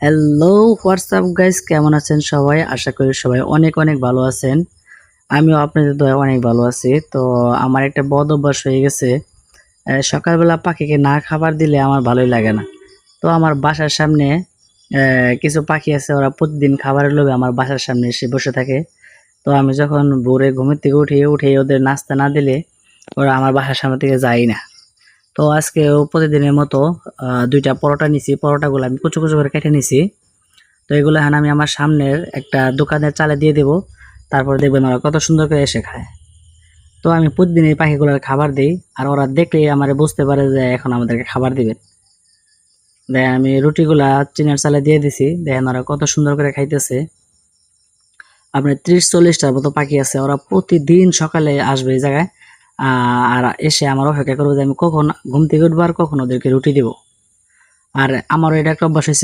Hello, WhatsApp guys, কেমন আছেন সবাই? আশা করি সবাই অনেক অনেক ভালো আছেন। আমিও আপনাদের দয়ায় অনেক ভালো আছি। তো আমার একটা বদ অভ্যাস হয়ে গেছে। সকালবেলা পাখিকে না খাবার দিলে আমার ভালোই লাগে না। তো আমার বাসার সামনে কিছু পাখি আছে, ওরা প্রতিদিন খাবারের লোভে আমার বাসার সামনে এসে বসে থাকে। তো আমি যখন ভোরে ঘুমের থেকে উঠে ওদের নাস্তা না দিলে ওরা আমার বাসার সামনে থেকে যায় না। তো আজকেও প্রতিদিনের মতো ২টা পরোটা নিছি। পরোটাগুলো আমি কুচু কুচু করে কেটে নিছি। তো এগুলো এখন আমি আমার সামনের একটা দোকানের চালে দিয়ে দেব। তারপরে দেখবেন ওরা কত সুন্দর করে এসে খায়। তো আমি প্রতিদিন এই পাখিগুলোর খাবার দিই, আর ওরা দেখলেই আমার বুঝতে পারে যে এখন আমাদেরকে খাবার দিবে। দেখেন আমি রুটিগুলা চিনের চালে দিয়ে দিছি, দেখেন ওরা কত সুন্দর করে খাইতেছে। আপনার 30-40টার মতো পাখি আছে, ওরা প্রতিদিন সকালে আসবে এই জায়গায়। আর এসে আমার অপেক্ষা করবে যে আমি কখন ঘুম থেকে উঠবো আর কখন ওদেরকে রুটি দিব। আর আমারও এটা একটা অভ্যাস হয়েছে